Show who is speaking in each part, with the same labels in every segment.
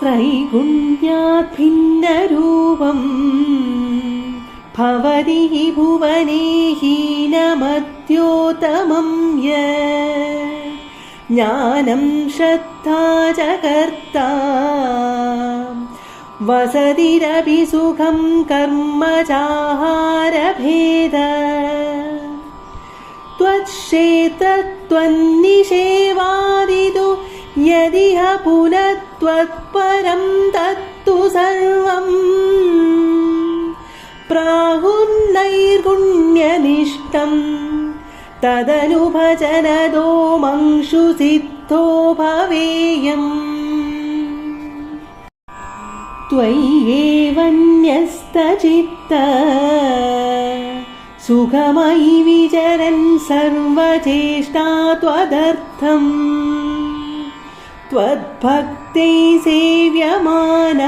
Speaker 1: ത്രൈഗുണ്യാത് ഭിന്നരൂപം ഭവതി ഹി ഭുവനേ ഹീനമത്യോത്തമം ജ്ഞാനം ശ്രദ്ധാ ച കർത്താ വസതിരപി സുഖം കർമ്മ ചാഹാരഭേദ ത്വച്ഛേത്രത്വന്നിഷേവാദിതു യദിഹ പുനഃത്വത്പരം തത്തു സർവം പ്രാഹുർനൈർഗുണ്യനിഷ്ഠം തദനുഭജനദോ മംഷു സിദ്ധോ ഭവേയം. ത്വയ്യേവ ന്യസ്തചിത്ത സുഖമയി വിചരൻ സർവചേഷ്ടാ ത്വദർത്ഥം ത്വദ്ഭക്തൈ സേവ്യമാനാൻ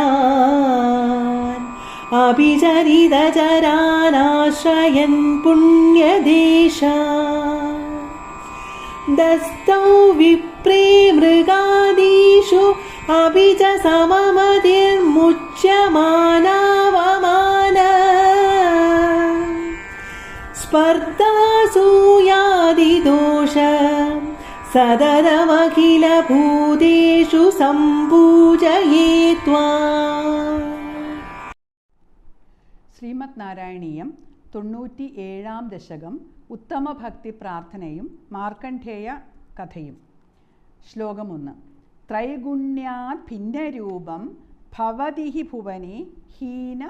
Speaker 1: അഭിചരിതചരാനാശ്രയൻ പുണ്യദേശാ ദസ്തൗ വിപ്രേ മൃഗാദീഷു അഭി ച സമമതിർമുച്യമാനാവമാന സ്പർദ്ധാസൂയാദിദോഷ സതതമഖില ഭൂതേഷു സംപൂജയേ ത്വാം.
Speaker 2: ശ്രീമദ് നാരായണീയം 97-ാം ദശകം ഉത്തമഭക്തി പ്രാർത്ഥനയും മാർക്കണ്ഡേയ കഥയും. ശ്ലോകം 1. ത്രൈഗുണ്യാത് ഭിന്നരൂപം ഭവതി ഹി ഭുവനേ ഹീന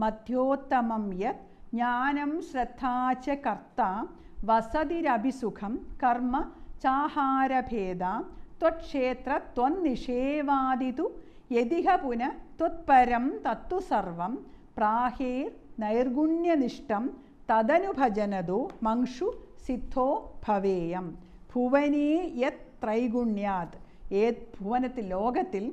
Speaker 2: മധ്യോത്തമം യത് ജ്ഞാനം ശ്രദ്ധാ ച കർത്താ വസതിരഭിസുഖം കർമ്മ ചാഹാരഭേദ ത്വക്ഷേത്ര ത്വന്നിഷേവാദിതു യദിഹ പുന ത്വത്പരം തത്തു സർവം പ്രാഹേർ നൈർഗുണ്യനിഷ്ഠം തദനുഭജനദോ മംഷു സിദ്ധോ ഭവേയം. ഭുവനേ യത് ത്രൈഗുണ്യാത്, ഭുവനത്തിൽ ലോകത്തിൽ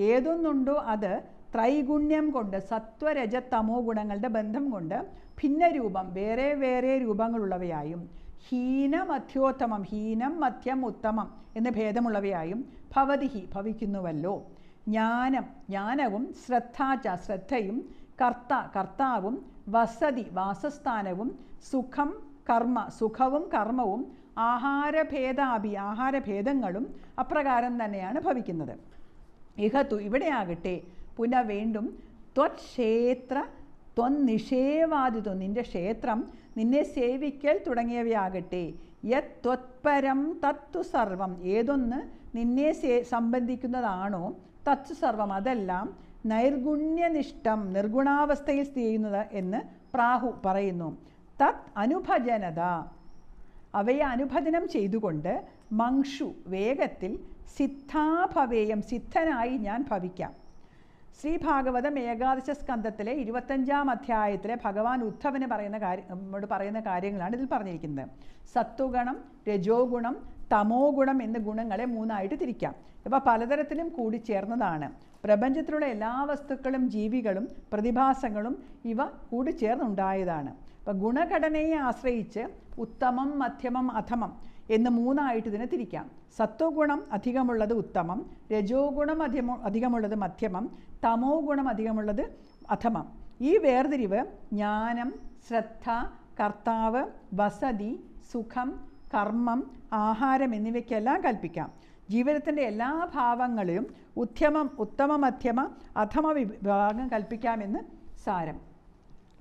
Speaker 2: ഏതൊന്നുണ്ടോ അത് ത്രൈഗുണ്യം കൊണ്ട് സത്വരജതമോ ഗുണങ്ങളുടെ ബന്ധം കൊണ്ട് ഭിന്നരൂപം വേറെ വേറെ രൂപങ്ങളുള്ളവയായും ഹീനമധ്യോത്തമം ഹീനം മധ്യം ഉത്തമം എന്ന് ഭേദമുള്ളവയായും ഭവതിഹി ഭവിക്കുന്നുവല്ലോ. ജ്ഞാനവും ശ്രദ്ധാച ശ്രദ്ധയും കർത്താവും വസതി വാസസ്ഥാനവും സുഖം കർമ്മ സുഖവും കർമ്മവും ആഹാരഭേദങ്ങളും അപ്രകാരം തന്നെയാണ് ഭവിക്കുന്നത്. ഇഹത്തു ഇവിടെയാകട്ടെ പുനഃ വീണ്ടും ത്വക്ഷേത്ര ത്വന്നിഷേവാദിതു നിന്റെ ക്ഷേത്രം നിന്നെ സേവിക്കൽ തുടങ്ങിയവയാകട്ടെ യത് ത്വത്പരം തത്തു സർവം ഏതൊന്ന് നിന്നെ സംബന്ധിക്കുന്നതാണോ തത്തു സർവം അതെല്ലാം നൈർഗുണ്യനിഷ്ഠം നിർഗുണാവസ്ഥയിൽ സ്ഥിതി ചെയ്യുന്നത് എന്ന് പ്രാഹു പറയുന്നു. തത് അനുഭജനത അവയെ അനുഭജനം ചെയ്തുകൊണ്ട് മംഷു വേഗത്തിൽ സിദ്ധാഭവേയം സിദ്ധനായി ഞാൻ ഭവിക്കാം. ശ്രീഭാഗവതം ഏകാദശ സ്കന്ധത്തിലെ 25-ാം അധ്യായത്തിലെ ഭഗവാൻ ഉദ്ധവന് പറയുന്ന കാര്യങ്ങളാണ് ഇതിൽ പറഞ്ഞിരിക്കുന്നത്. സത്വഗുണം, രജോ ഗുണം, തമോ ഗുണം എന്ന ഗുണങ്ങളെ 3ആയിട്ട് തിരിക്കാം. ഇവ പലതരത്തിലും കൂടി ചേർന്നതാണ്. പ്രപഞ്ചത്തിലുള്ള എല്ലാ വസ്തുക്കളും ജീവികളും പ്രതിഭാസങ്ങളും ഇവ കൂടി ചേർന്നുണ്ടായതാണ്. അപ്പം ഗുണഘടനയെ ആശ്രയിച്ച് ഉത്തമം മധ്യമം അധമം എന്ന് 3ആയിട്ട് ഇതിനെ തിരിക്കാം. സത്വഗുണം അധികമുള്ളത് ഉത്തമം, രജോ ഗുണം അധികമുള്ളത് മധ്യമം, തമോ ഗുണം അധികമുള്ളത് അധമം. ഈ വേർതിരിവ് ജ്ഞാനം, ശ്രദ്ധ, കർത്താവ്, വസതി, സുഖം, കർമ്മം, ആഹാരം എന്നിവയ്ക്കെല്ലാം കൽപ്പിക്കാം. ജീവിതത്തിൻ്റെ എല്ലാ ഭാവങ്ങളിലും ഉത്തമ മധ്യമ അധമ വിഭാഗം കൽപ്പിക്കാമെന്ന് സാരം.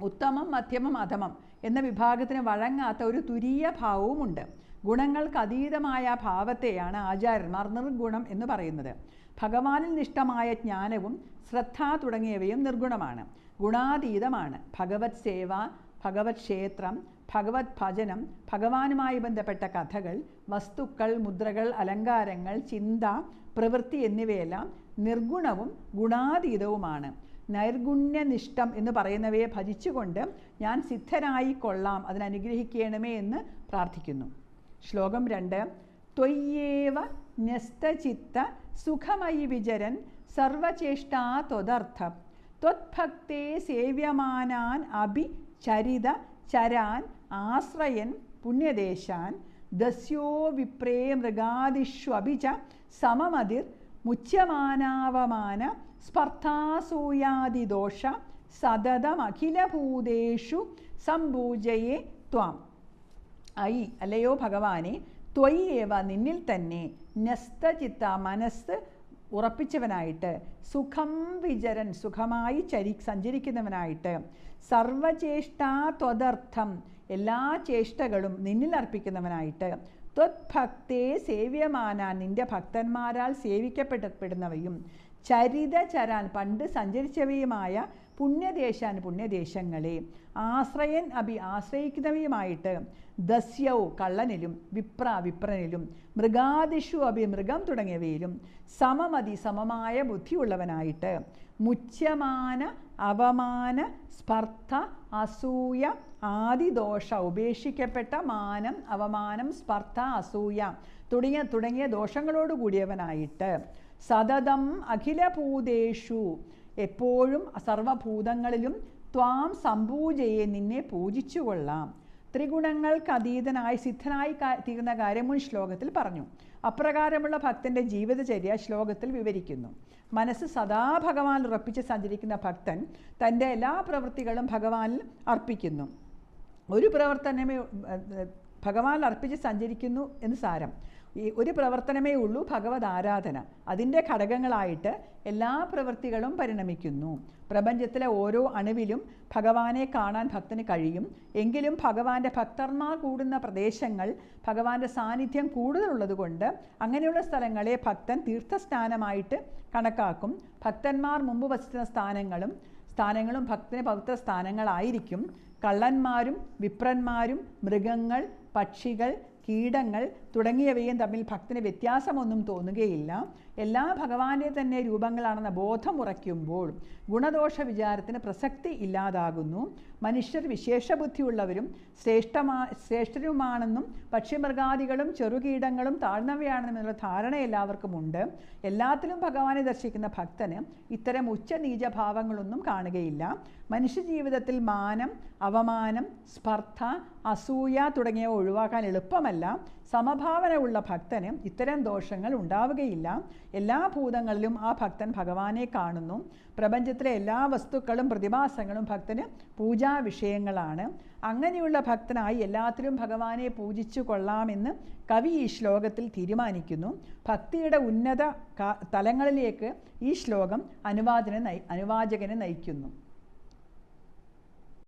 Speaker 2: ഉത്തമം മധ്യമം അധമം എന്ന വിഭാഗത്തിന് വഴങ്ങാത്ത ഒരു തുരീയ ഭാവവുമുണ്ട്. ഗുണങ്ങൾക്ക് അതീതമായ ഭാവത്തെയാണ് ആചാര്യന്മാർ നിർഗുണം എന്ന് പറയുന്നത്. ഭഗവാനിൽ നിഷ്ഠമായ ജ്ഞാനവും ശ്രദ്ധ തുടങ്ങിയവയും നിർഗുണമാണ്, ഗുണാതീതമാണ്. ഭഗവത് സേവ, ഭഗവത് ക്ഷേത്രം, ഭഗവത് ഭജനം, ഭഗവാനുമായി ബന്ധപ്പെട്ട കഥകൾ, വസ്തുക്കൾ, മുദ്രകൾ, അലങ്കാരങ്ങൾ, ചിന്ത, പ്രവൃത്തി എന്നിവയെല്ലാം നിർഗുണവും ഗുണാതീതവുമാണ്. നൈർഗുണ്യനിഷ്ഠം എന്ന് പറയുന്നവയെ ഭജിച്ചുകൊണ്ട് ഞാൻ സിദ്ധനായി കൊള്ളാം, അതിനനുഗ്രഹിക്കണമേ എന്ന് പ്രാർത്ഥിക്കുന്നു. ശ്ലോകം 2. ത്വയ്യേവ ന്യസ്തചിത്ത സുഖമയി വിചരൻ സർവചേഷ്ടാ ത്വദർത്ഥം ത്വദ്ഭക്തേ സേവ്യമാനാൻ അഭിചരിത ചരാൻ ആശ്രയൻ പുണ്യദേശാൻ ദസ്യോ വിപ്രേ മൃഗാദിഷ്വഭിച സമമതിർ മുച്യമാനാവമാന സ്പർദ്ധാസൂയാദിദോഷ സതതമഖിലഭൂതേഷു സംപൂജയേ ത്വാം. ഐ അല്ലയോ ഭഗവാനെ, ത്വയ്യേവ നിന്നിൽ തന്നെ, ന്യസ്തചിത്ത മനസ്സ് ഉറപ്പിച്ചവനായിട്ട്, സുഖം വിചരൻ സുഖമായി സഞ്ചരിക്കുന്നവനായിട്ട്, സർവചേഷ്ടാ ത്വദർത്ഥം എല്ലാ ചേഷ്ടകളും നിന്നിൽ അർപ്പിക്കുന്നവനായിട്ട്, ത്വത്ഭക്തേ സേവ്യമാനാൻ നിന്റെ ഭക്തന്മാരാൽ സേവിക്കപ്പെടുന്നവയും, ചരിതചരാൻ പണ്ട് സഞ്ചരിച്ചവയുമായ പുണ്യദേശാൻ പുണ്യദേശങ്ങളെ, ആശ്രയൻ ആശ്രയിക്കുന്നവയുമായിട്ട്, ദസ്യൗ കള്ളനിലും, വിപ്രനിലും, മൃഗാദിഷു മൃഗം തുടങ്ങിയവയിലും, സമമായ ബുദ്ധിയുള്ളവനായിട്ട്, മുച്യമാന അവമാന സ്പർദ്ധ അസൂയ ആദിദോഷ ഉപേക്ഷിക്കപ്പെട്ട മാനം അവമാനം സ്പർദ്ധ അസൂയ തുടങ്ങിയ ദോഷങ്ങളോട് കൂടിയവനായിട്ട്, സതതം അഖിലഭൂതേഷു എപ്പോഴും സർവഭൂതങ്ങളിലും, ത്വാം സംപൂജയെ നിന്നെ പൂജിച്ചു കൊള്ളാം. ത്രിഗുണങ്ങൾക്ക് അതീതനായി സിദ്ധനായി തീർന്ന കാര്യം മുൻ ശ്ലോകത്തിൽ പറഞ്ഞു. അപ്രകാരമുള്ള ഭക്തൻ്റെ ജീവിതചര്യ ശ്ലോകത്തിൽ വിവരിക്കുന്നു. മനസ്സ് സദാ ഭഗവാനിൽ ഉറപ്പിച്ച് സഞ്ചരിക്കുന്ന ഭക്തൻ തൻ്റെ എല്ലാ പ്രവൃത്തികളും ഭഗവാനിൽ അർപ്പിക്കുന്നു. ഒരു പ്രവർത്തനമേ ഭഗവാനിൽ അർപ്പിച്ച് സഞ്ചരിക്കുന്നു എന്ന് സാരം. ഒരു പ്രവർത്തനമേ ഉള്ളൂ ഭഗവത് ആരാധന. അതിൻ്റെ ഘടകങ്ങളായിട്ട് എല്ലാ പ്രവൃത്തികളും പരിണമിക്കുന്നു. പ്രപഞ്ചത്തിലെ ഓരോ അണുവിലും ഭഗവാനെ കാണാൻ ഭക്തന് കഴിയും. എങ്കിലും ഭഗവാന്റെ ഭക്തന്മാർ കൂടുന്ന പ്രദേശങ്ങൾ ഭഗവാന്റെ സാന്നിധ്യം കൂടുതലുള്ളതുകൊണ്ട് അങ്ങനെയുള്ള സ്ഥലങ്ങളെ ഭക്തൻ തീർത്ഥസ്ഥാനമായിട്ട് കണക്കാക്കും. ഭക്തന്മാർ മുമ്പ് വസിക്കുന്ന സ്ഥാനങ്ങളും ഭക്തന് പവിത്ര സ്ഥാനങ്ങളായിരിക്കും. കള്ളന്മാരും വിപ്രന്മാരും മൃഗങ്ങൾ, പക്ഷികൾ, കീടങ്ങൾ തുടങ്ങിയവയും തമ്മിൽ ഭക്തന് വ്യത്യാസമൊന്നും തോന്നുകയില്ല. എല്ലാ ഭഗവാന്റെ തന്നെ രൂപങ്ങളാണെന്ന ബോധം ഉറയ്ക്കുമ്പോൾ ഗുണദോഷ വിചാരത്തിന് പ്രസക്തി ഇല്ലാതാകുന്നു. മനുഷ്യർ വിശേഷബുദ്ധിയുള്ളവരും ശ്രേഷ്ഠരുമാണെന്നും പക്ഷിമൃഗാദികളും ചെറുകീടങ്ങളും താഴ്ന്നവയാണെന്നുള്ള ധാരണ എല്ലാവർക്കുമുണ്ട്. എല്ലാത്തിലും ഭഗവാനെ ദർശിക്കുന്ന ഭക്തന് ഇത്തരം ഉച്ചനീചഭാവങ്ങളൊന്നും കാണുകയില്ല. മനുഷ്യജീവിതത്തിൽ മാനം, അവമാനം, സ്പർദ്ധ, അസൂയ തുടങ്ങിയവ ഒഴിവാക്കാൻ എളുപ്പമല്ല. സമഭാവന ഉള്ള ഭക്തന് ഇത്തരം ദോഷങ്ങൾ ഉണ്ടാവുകയില്ല. എല്ലാ ഭൂതങ്ങളിലും ആ ഭക്തൻ ഭഗവാനെ കാണുന്നു. പ്രപഞ്ചത്തിലെ എല്ലാ വസ്തുക്കളും പ്രതിഭാസങ്ങളും ഭക്തന് പൂജാ വിഷയങ്ങളാണ്. അങ്ങനെയുള്ള ഭക്തനായി എല്ലാത്തിലും ഭഗവാനെ പൂജിച്ചു കൊള്ളാമെന്ന് കവി ഈ ശ്ലോകത്തിൽ തീരുമാനിക്കുന്നു. ഭക്തിയുടെ ഉന്നത തലങ്ങളിലേക്ക് ഈ ശ്ലോകം അനുവാചകനെ നയിക്കുന്നു.